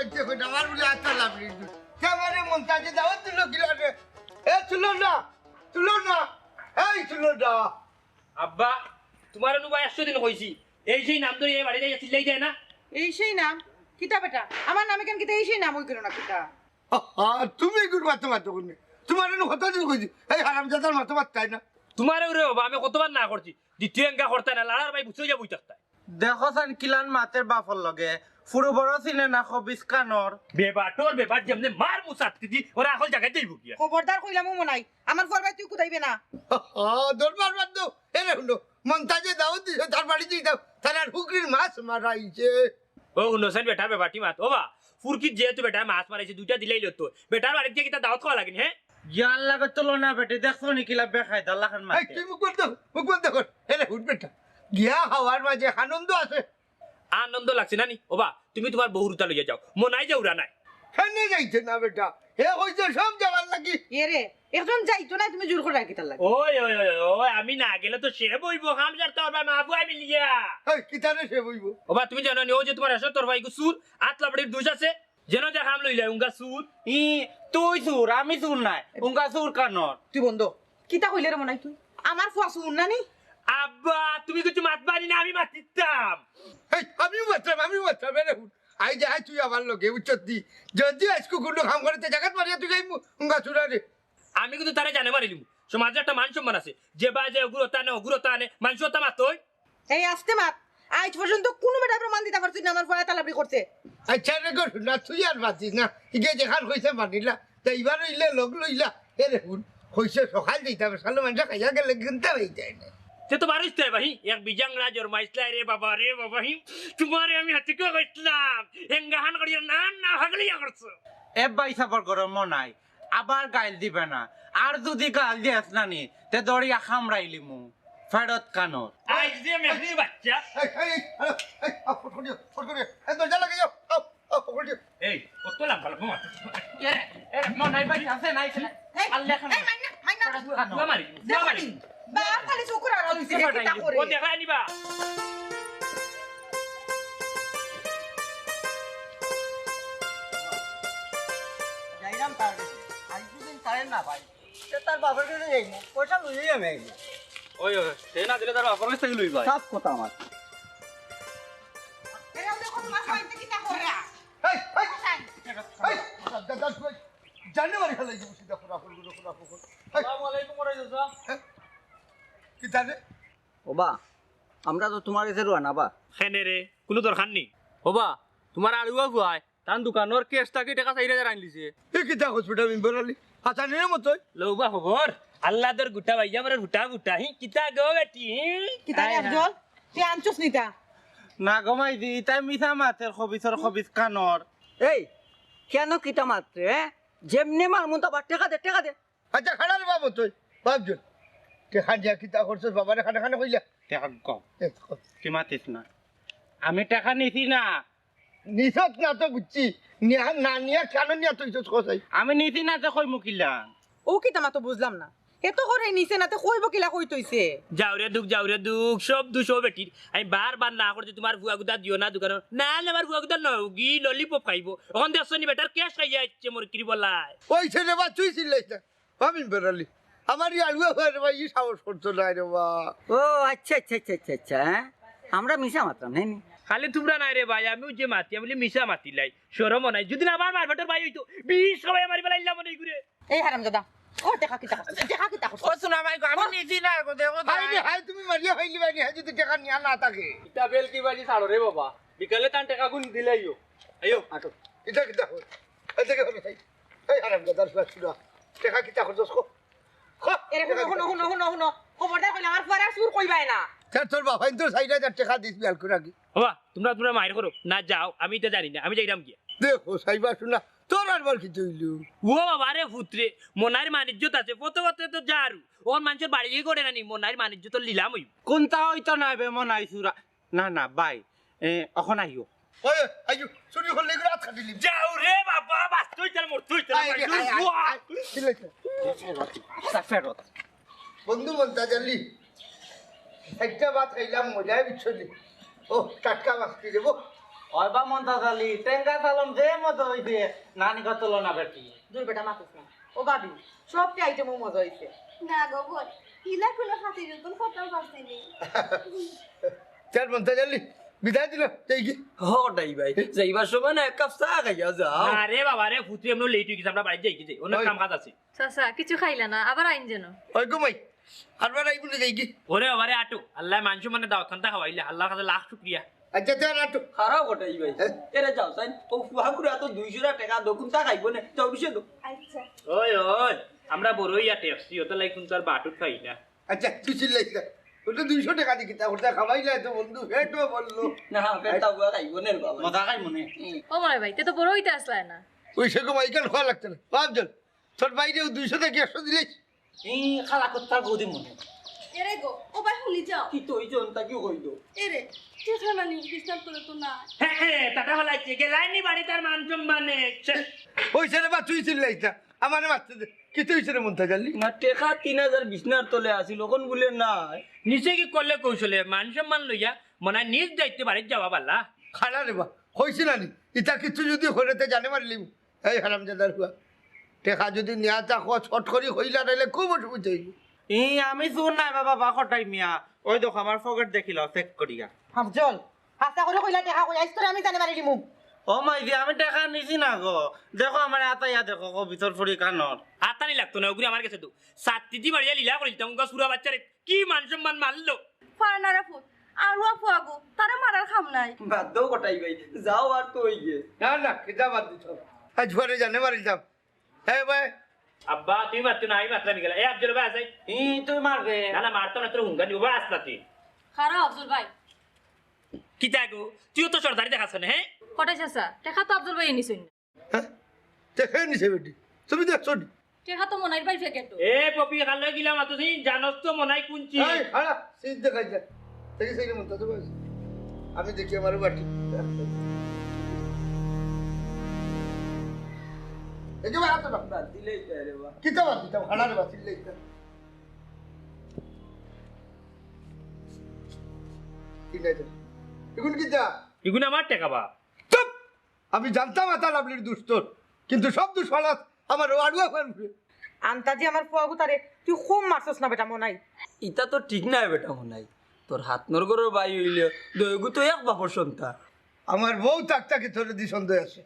হচ্ছে কই আমার বলে আচ্ছা লাভ নেই কেমনে মন তাজে দাও তুলো কি রে এ তুলো না এই তুলো না আব্বা তোমার অনুবা 100 দিন কইছি এই সেই নাম ধরে এই বাড়ি যাই চিল্লাই যায় না এই সেই নাম কিতা বেটা আমার নামে কেন কিতা এই সেই নাম হই কেন না কিতা তুমি গুড মাতো কোনে তোমার এনে হতা দিন কইছি এই হারামজাদার মাতো তাই না তোমার ওরে বাবা আমি কতবার না করছি দ্বিতীয় এঙ্গা করতে না লাড়ার ভাই বুঝে যাবই থাকতা দেখো সান কিলান মাতের বাপর লগে ফুরু বড় চিনে না খবিস কানর বেবার যেমনে মার মুসাত্তি দি ওরা এখন জায়গায় যাইব কি খবরদার কইলাম মনাই আমার ফরবাই তুই কুদাইবে না দরবার বাদ দাও এনে হলো মন্তাজে দাও দিছে তার বাড়ি দিয়ে দাও তার হুকরির মাছ মারাইছে ও হুনসেন বেটার বেবাটি মাত ও বা ফুরকিত যেহেতু বেটা মাছ মারাইছে দুইটা দিলেই লতো বেটার বাড়ি দিয়ে কিতা দাওয়াত খাওয়া লাগেনি হ্যাঁ জ্ঞান লাগে চলো না বেটে দেখছো নি কিলা বেখাই দাল্লাখান এই মাতে তুই মুখ বন্ধ কর এনে হুট বেটা গিয়া খাওয়ার মাঝে আনন্দ আছে আনন্দ লাগছে না নি ও বা তুমি তোমার বহুরুতা লইয়া যাও মনাই যাওরা নাই হেনে যাইছে না বেটা হে হইছে সব যাবার লাগি এ রে একজন যাইতো না তুমি জোর করে রাখিতার লাগে ওই আমি না গেলে তো সে বইব খাম যার তোর ভাই মাফু আমি লিয়া এই কিতারে সে বইব ও বা তুমি জানো নি ও যে তোমার এসে তোর ভাই সুর আতলা বাড়ির দুষ আছে যেন যা খাম লইলা উঙ্গা সুর ই তুই সুর আমি সুর নাই উঙ্গা সুর কানর তুই বন্ধ কিতা কইলে রে মনাই তুই আমার ফুয়া শুন না নি আব্বা তুমি কিছু মাত পারি না আমি মাতিতাম এই আমিও বাচ্চাম এনে হুট আই যা তুই আমার লগে উচ্চত দি যদি আজকে কোনো কাম করতে জায়গা মারিয়া তুই যাইমু উঙ্গা চুরারে আমি কিন্তু তারা জানে মারিলিম সমাজে একটা মান সম্মান আছে যে বাজে অগুরতা আনে মানুষতা মাতই এই আসতে মাত আজ পর্যন্ত কোনো বেটা প্রমাণ দিতে পারছিস না আমার ফুয়া তালাবড়ি করতে আচ্ছা রে গো না তুই আর বাতিস না ইগে যেখান কইছে মানিলা তা এবার হইলে লোক লইলা এরে হুট কইছে সকাল দিতে হবে সালো মানুষ খাইয়া গেলে কিন্তু হয়ে যায় না ते तो बारिश थे भाई एक बिजंग राज और माइसला रे बाबा ही तुम्हारे আমি হাতে কো গইছিলাম এঙ্গাহান করিয়া না না হাগলিয়া করছ এ বাই সাপর করো মনাই আবার গাইল দিবে না আর যদি গাল দিয়াস না নি তে দড়িয়া খামরাইলি মু ফেরত কানর আজ যে মেহরি বাচ্চা এই ফট করিও এই দরজা লাগে যাও ফট করিও এই কত লাম্বা লাম্বা এ মনাই ভাই আছে নাই আল্লাহ খান এই মাইনা দুয়া মারি বা খালি চুকুর আর হইছে কিতা করে ও দেখা নিবা যাইরাম তার আজ দুদিন তারেন না ভাই তার বাবার কাছে যাইনি পয়সা লইই আমি আইনি ওই সে না দিলে তার বাপর কাছে লই ভাই সব কথা আমার এরা দেখো তোমার হইতে কিতা করে এই দাদা তুই জানুয়ারি হলে যাবো সিধা ফোরা আসসালামু আলাইকুম রাজা কি জানে ওবা আমরা তো তোমার কাছে রোয়ানা বা খেনে রে কোনো দরকার নেই হবা তোমার আড়ুয়া গুয়াই তান দোকানের কেসটা কি টাকা 4000 আইন লিছে এই কিতা হসপিটাল মেম্বরালি আচ্ছা নে মতই লৌবা খবর আল্লাহ দর গুটা ভাইয়া মরে গুটা হি কিতা গো বেটি কিতা রে আফজল তুই আনছস নিতা না গমাই দি তাই মিছা মাতের খবিস কানর এই কেন কিটা মাত্রে যেমনি মারমু তো আবার টাকা দে আচ্ছা খানা রে বাবু তুই বাবজন কে খাজা কিতা করছস বাবারে খানা কইলা টাকা কম কি মাতিস না আমি টাকা নিছি না নিছত না তো বুঝছি নিয়া না নিয়া কেন নিয়া তুই কসাই আমি নিছি না তো কই মুকিলা ও কিতা মা তো বুঝলাম না এত করে নিছে না তো কইব কিলা কই তইছে যাওরে দুঃখ সব দুশো বেটির আমি বারবার না করছি তোমার ভুয়া গুদা দিও না দোকান না আমার ভুয়া গুদা নগি ললিপপ খাইব ওখান দেখছনি বেটার ক্যাশ খাই যাচ্ছে মোর কিরি বলাই ওই ছেলে বা তুই চিল্লাইছ না আমি বেরালি আমার আলুয়া হয়ে ভাই সাহস করতো না রে বা ও আচ্ছা হ্যাঁ আমরা মিশা মাত্রাম হ্যাঁ নি খালি তোমরা নাই রে ভাই আমিও যে মাতি আমি মিশা মাতি লাই সরম নাই যদি না আমার মারবেটার ভাই হইতো 20 সবাই মারি বেলাইলাম মনে ঘুরে এই হারামজাদা ও টাকা কিতা করছ ও শোনা ভাই আমি নিছি না গো দেখো হাই রে হাই তুমি মারিয়া হইলি ভাই হাই যদি টাকা নিয়া না থাকে ইটা বেল কি বাজি ছাড়ো রে বাবা বিকালে তান টাকা গুন দিলাইও আইও আটো এটা কিতা হই এই দেখে হই এই হারাম দাদার সুরা টাকা কিতা করছস কো এরে হুনো খবরদার কইলে আমার ফুয়ারা সুর কইবাই না তোর বাবা তো 6000 টাকা দিস বিয়াল করে কি বাবা তোমরা মাইর করো না যাও আমি তো জানি না আমি যাইরাম গিয়া দেখো সাইবা শুনা তোর আর বল কিছু হইলু ও বাবা রে পুত্রে মনার মানিজ্যত আছে পথে তো যারু ওর মানুষের বাড়ি করে নানি মনার মানিজ্যত লিলাম হইব কোনটা হইতো না বে মনাই সুরা না বাই এখন আইও ওই আইও চুরি হলে করে আট দিলি যাও রে বাবা বাস তুই চল মোর তুই চল ফেরত বন্ধু মন্তা জানলি একটা বাত খাইলাম মজায় বিচ্ছলি ও টাটকা মাছ কি দেবো ওইবা মন্তাজ আলী টেঙ্গা চালম যে মজা হইছে নানি কত না বেটি দুই বেটা মাতিস না ও ভাবি সবটি আইটেমও মজা হয়েছে না গো বোন ইলা কোনো হাতে যখন ফটো পারছিনি চার মন্তা জানলি বিদায় দিল এই কি হটাই ভাই যাইবার সময় না এক কাপ চা খাইয়া যাও আরে বাবা রে ফুটু এমন লেট হয়ে গেছে আমরা বাড়ি যাই গেছি অনেক ওই। কাম কাজ আছে চাচা কিছু খাইলা না আবার আইন যেন ওই ঘুমাই আর বার আইবুনি যাই কি ওরে বাবা রে আটো আল্লাহ মানুষ মানে দাও খান্তা খাওয়াইলে আল্লাহর কাছে লাখ শুকরিয়া আচ্ছা তার আটো খারাপ হটাই ভাই এরে যাও সাইন ও ফুহাকুরে এত 200 টাকা দোকুন চা খাইব না যাও বিশে দো আচ্ছা ওই ওই আমরা বড়ই আটে আসছি ওটা লাই কোন তার বাটুত খাই না আচ্ছা তুই চিল্লাইস না ওটা 200 টাকা দি কিতা ওটা খাওয়াইলে তো বন্ধু হেটো বললো না পেটা বুয়া খাইব না রে বাবা মজা খাই মনে ও মনে ভাই তে তো বড় হইতে আসলাই না ওই সে ঘুমাই কেন খাওয়া লাগতো না ভাবজন তোর বাইরেও 200 থেকে 100 দিলেই এই খালা কত্তা গদি মনে এরে গো ও ভাই শুনি যাও কি তো হইছে অন্তা কি কই দো এরে চেষ্টা মানি ডিস্টার্ব করে তো না হ্যাঁ টাটা হলাইছে গেলাইনি বাড়ি তার মান সম্মানে ওই ছেলে বা তুই চিল্লাইস না আমার মারতে দে কি তুই ছেলে মন্তা জানলি না টেকা 3000 বিছনার তলে আছিল কোন বলে না নিচে কি করলে কৌশলে মান সম্মান লইয়া মনে নিজ দায়িত্বে বাড়ির যাওয়া পাল্লা খানা রে বা হইছে না নি ইটা কিছু যদি হরেতে জানে মারলি এই হারামজাদার হুয়া টেকা যদি নেওয়া চাকো ছট করি হইলা নাইলে খুব অসুবিধা হইব এই আমি শুন নাই বাবা বাকটাই মিয়া ওই দেখো আমার পকেট দেখিল চেক করিয়া হামজল হাসা করে কইলা টাকা কই আইছ তোরে আমি জানি মারি দিমু ও মাইদি আমি টাকা নিছি না গো দেখো আমার আতাইয়া দেখো গো ভিতর ফুরি কানত হাতানি লাগতো না ওগুলি আমার কাছে তো সাতটি বাড়িয়া লীলা করিল তখন সুরা বাচ্চারে কি মান সম্মান মারলো ফারনারা ফুট আর ওয়া ফুয়াগো তারা মারার খাম নাই বাদ দাও কটাই ভাই যাও আর তো হই গে না না কিতা বাদ দিছ আজ ঘরে জানে মারিতাম হ্যাঁ ভাই আব্বা তুই মারতো না আমি মাত্রা গেলা এ আব্দুল ভাই আছে এই তুই মারবে না না মারতো না তোর হুঙ্গা নিবা আসলাতে খারাপ আব্দুল ভাই কি তাগো তুইও তো সর্দারি দেখাছ না হ্যাঁ কটাই চাচা টেকা তো আব্দুল ভাই নিছুন হ্যাঁ দেখে নিছে বেটি তুমি দেখছো নি? টেকা তো মনাই ভাই ফেকে তো এ পপি খালে গিলা মাতো তুই জানস তো মনাই কুঞ্চি এই হারা সিজ দেখাই যা দেখি সেই মন্তা তো বস আমি দেখি আমার বাটি এই যে ভাই হাতে না বাদ দিলেই তো রে বাবা কিতা বাদ দিতাম হারা রে বাসিল লাইতা কি নাই তো এখন কিতা এগুলো আমার টাকা বা চুপ আমি জানতাম আতা লাভলির দুষ্টর কিন্তু সব দুষ ফালাত আমার আড়ুয়া ফানবে আন্তাজি আমার ফুয়াগু তারে তুই খুব মারছস না বেটা মনাই ইটা তো ঠিক নাই বেটা মনাই তোর হাত নরগরের বাই হইলে দয়গু তো এক বাপর সন্তান আমার বউ তাক তাকে ধরে দি সন্দেহ আছে